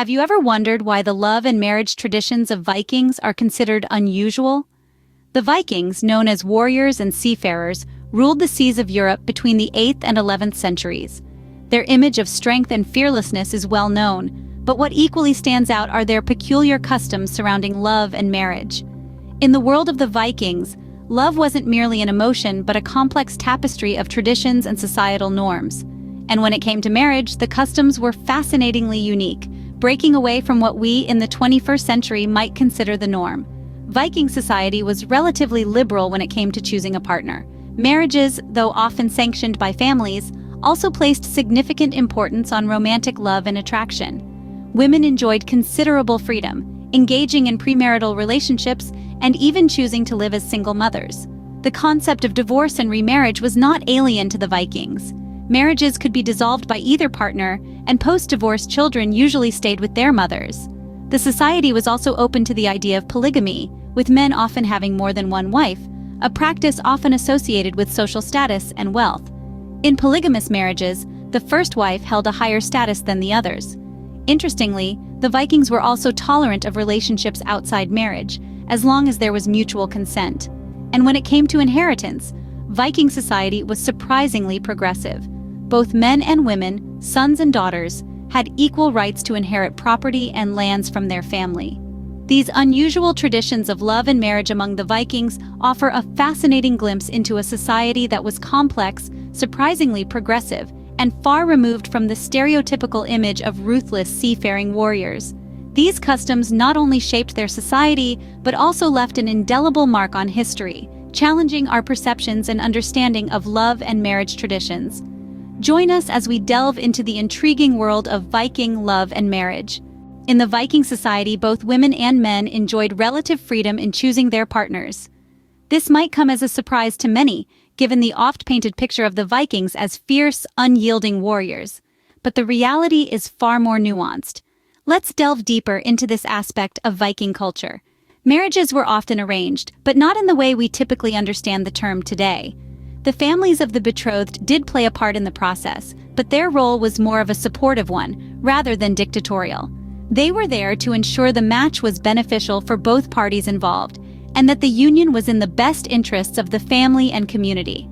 Have you ever wondered why the love and marriage traditions of Vikings are considered unusual? The Vikings, known as warriors and seafarers, ruled the seas of Europe between the 8th and 11th centuries. Their image of strength and fearlessness is well known, but what equally stands out are their peculiar customs surrounding love and marriage. In the world of the Vikings, love wasn't merely an emotion but a complex tapestry of traditions and societal norms. And when it came to marriage, the customs were fascinatingly unique, breaking away from what we in the 21st century might consider the norm. Viking society was relatively liberal when it came to choosing a partner. Marriages, though often sanctioned by families, also placed significant importance on romantic love and attraction. Women enjoyed considerable freedom, engaging in premarital relationships and even choosing to live as single mothers. The concept of divorce and remarriage was not alien to the Vikings. Marriages could be dissolved by either partner, and post-divorce children usually stayed with their mothers. The society was also open to the idea of polygamy, with men often having more than one wife, a practice often associated with social status and wealth. In polygamous marriages, the first wife held a higher status than the others. Interestingly, the Vikings were also tolerant of relationships outside marriage, as long as there was mutual consent. And when it came to inheritance, Viking society was surprisingly progressive. Both men and women, sons and daughters, had equal rights to inherit property and lands from their family. These unusual traditions of love and marriage among the Vikings offer a fascinating glimpse into a society that was complex, surprisingly progressive, and far removed from the stereotypical image of ruthless seafaring warriors. These customs not only shaped their society, but also left an indelible mark on history, challenging our perceptions and understanding of love and marriage traditions. Join us as we delve into the intriguing world of Viking love and marriage. In the Viking society, both women and men enjoyed relative freedom in choosing their partners. This might come as a surprise to many, given the oft-painted picture of the Vikings as fierce, unyielding warriors. But the reality is far more nuanced. Let's delve deeper into this aspect of Viking culture. Marriages were often arranged, but not in the way we typically understand the term today. The families of the betrothed did play a part in the process, but their role was more of a supportive one, rather than dictatorial. They were there to ensure the match was beneficial for both parties involved, and that the union was in the best interests of the family and community.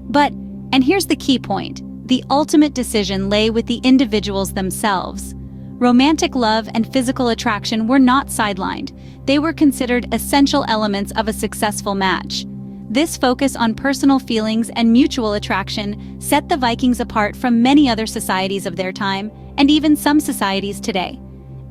But, and here's the key point, the ultimate decision lay with the individuals themselves. Romantic love and physical attraction were not sidelined. They were considered essential elements of a successful match. This focus on personal feelings and mutual attraction set the Vikings apart from many other societies of their time, and even some societies today.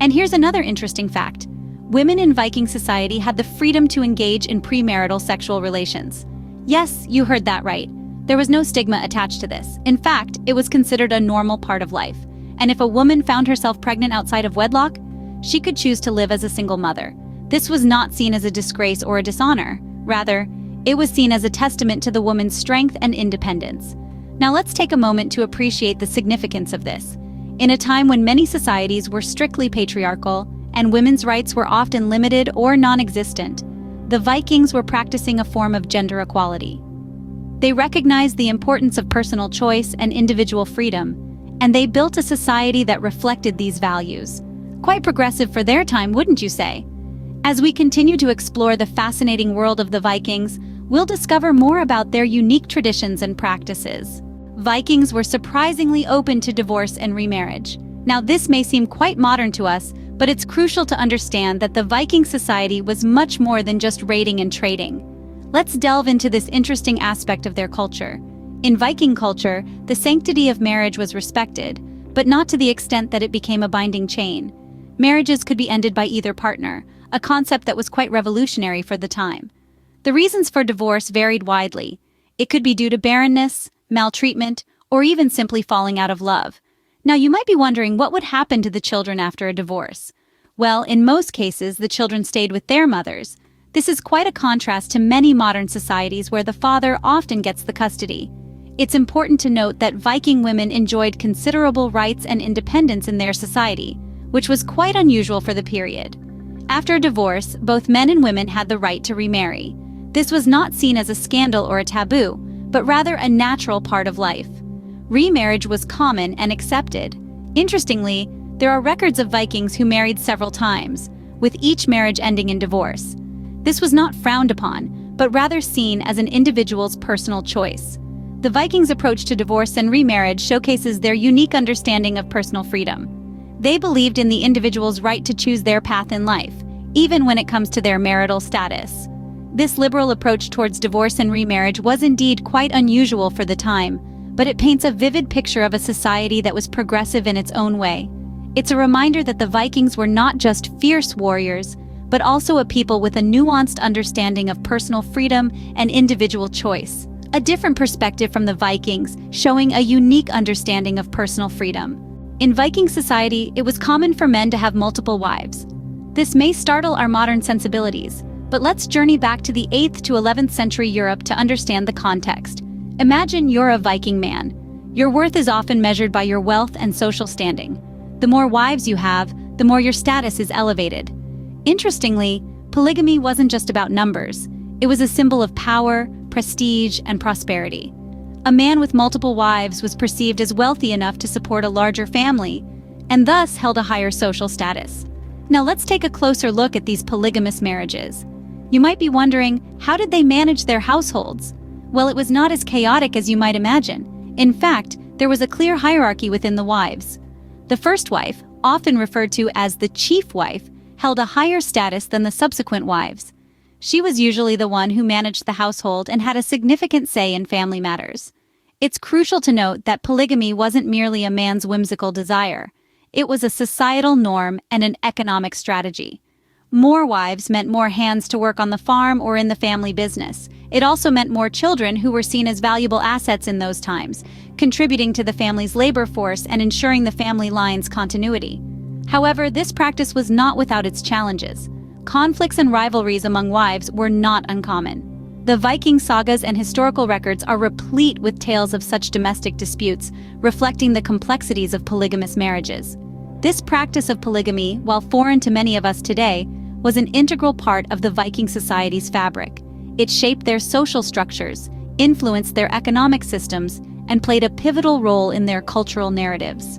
And here's another interesting fact. Women in Viking society had the freedom to engage in premarital sexual relations. Yes, you heard that right. There was no stigma attached to this. In fact, it was considered a normal part of life. And if a woman found herself pregnant outside of wedlock, she could choose to live as a single mother. This was not seen as a disgrace or a dishonor. Rather, it was seen as a testament to the woman's strength and independence. Now let's take a moment to appreciate the significance of this. In a time when many societies were strictly patriarchal, and women's rights were often limited or non-existent, the Vikings were practicing a form of gender equality. They recognized the importance of personal choice and individual freedom, and they built a society that reflected these values. Quite progressive for their time, wouldn't you say? As we continue to explore the fascinating world of the Vikings, we'll discover more about their unique traditions and practices. Vikings were surprisingly open to divorce and remarriage. Now, this may seem quite modern to us, but it's crucial to understand that the Viking society was much more than just raiding and trading. Let's delve into this interesting aspect of their culture. In Viking culture, the sanctity of marriage was respected, but not to the extent that it became a binding chain. Marriages could be ended by either partner, a concept that was quite revolutionary for the time. The reasons for divorce varied widely. It could be due to barrenness, maltreatment, or even simply falling out of love. Now, you might be wondering what would happen to the children after a divorce. Well, in most cases, the children stayed with their mothers. This is quite a contrast to many modern societies where the father often gets the custody. It's important to note that Viking women enjoyed considerable rights and independence in their society, which was quite unusual for the period. After a divorce, both men and women had the right to remarry. This was not seen as a scandal or a taboo, but rather a natural part of life. Remarriage was common and accepted. Interestingly, There are records of Vikings who married several times, with each marriage ending in divorce. This was not frowned upon, but rather seen as an individual's personal choice. The Vikings' approach to divorce and remarriage showcases their unique understanding of personal freedom. They believed in the individual's right to choose their path in life, even when it comes to their marital status. This liberal approach towards divorce and remarriage was indeed quite unusual for the time, but it paints a vivid picture of a society that was progressive in its own way. It's a reminder that the Vikings were not just fierce warriors, but also a people with a nuanced understanding of personal freedom and individual choice. A different perspective from the Vikings, showing a unique understanding of personal freedom. In Viking society, it was common for men to have multiple wives. This may startle our modern sensibilities, but let's journey back to the 8th to 11th century Europe to understand the context. Imagine you're a Viking man. Your worth is often measured by your wealth and social standing. The more wives you have, the more your status is elevated. Interestingly, polygamy wasn't just about numbers. It was a symbol of power, prestige, and prosperity. A man with multiple wives was perceived as wealthy enough to support a larger family, and thus held a higher social status. Now let's take a closer look at these polygamous marriages. You might be wondering, how did they manage their households? Well, it was not as chaotic as you might imagine. In fact, there was a clear hierarchy within the wives. The first wife, often referred to as the chief wife, held a higher status than the subsequent wives. She was usually the one who managed the household and had a significant say in family matters. It's crucial to note that polygamy wasn't merely a man's whimsical desire. It was a societal norm and an economic strategy. More wives meant more hands to work on the farm or in the family business. It also meant more children who were seen as valuable assets in those times, contributing to the family's labor force and ensuring the family line's continuity. However, this practice was not without its challenges. Conflicts and rivalries among wives were not uncommon. The Viking sagas and historical records are replete with tales of such domestic disputes, reflecting the complexities of polygamous marriages. This practice of polygamy, while foreign to many of us today, was an integral part of the Viking society's fabric. It shaped their social structures, influenced their economic systems, and played a pivotal role in their cultural narratives.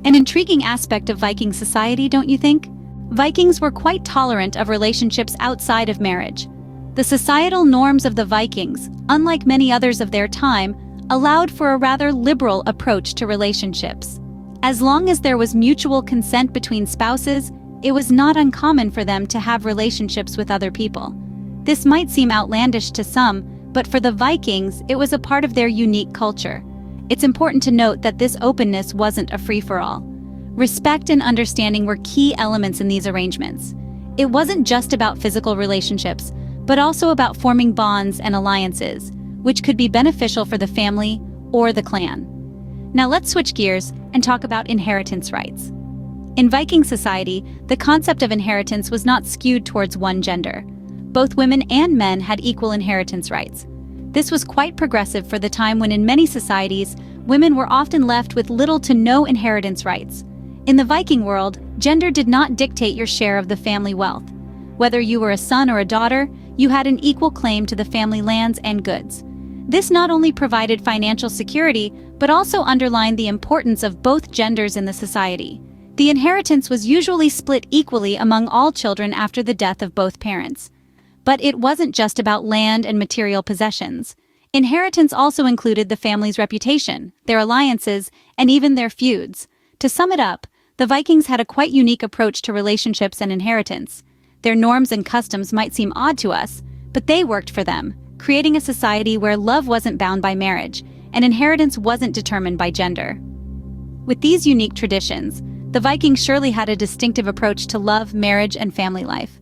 An intriguing aspect of Viking society, don't you think? Vikings were quite tolerant of relationships outside of marriage. The societal norms of the Vikings, unlike many others of their time, allowed for a rather liberal approach to relationships. As long as there was mutual consent between spouses, it was not uncommon for them to have relationships with other people. This might seem outlandish to some, but for the Vikings, it was a part of their unique culture. It's important to note that this openness wasn't a free-for-all. Respect and understanding were key elements in these arrangements. It wasn't just about physical relationships, but also about forming bonds and alliances, which could be beneficial for the family or the clan. Now let's switch gears and talk about inheritance rights. In Viking society, the concept of inheritance was not skewed towards one gender. Both women and men had equal inheritance rights. This was quite progressive for the time when in many societies, women were often left with little to no inheritance rights. In the Viking world, gender did not dictate your share of the family wealth. Whether you were a son or a daughter, you had an equal claim to the family lands and goods. This not only provided financial security, but also underlined the importance of both genders in the society. The inheritance was usually split equally among all children after the death of both parents. But it wasn't just about land and material possessions. Inheritance also included the family's reputation, their alliances, and even their feuds. To sum it up, the Vikings had a quite unique approach to relationships and inheritance. Their norms and customs might seem odd to us, but they worked for them, creating a society where love wasn't bound by marriage, and inheritance wasn't determined by gender. With these unique traditions, the Vikings surely had a distinctive approach to love, marriage, and family life.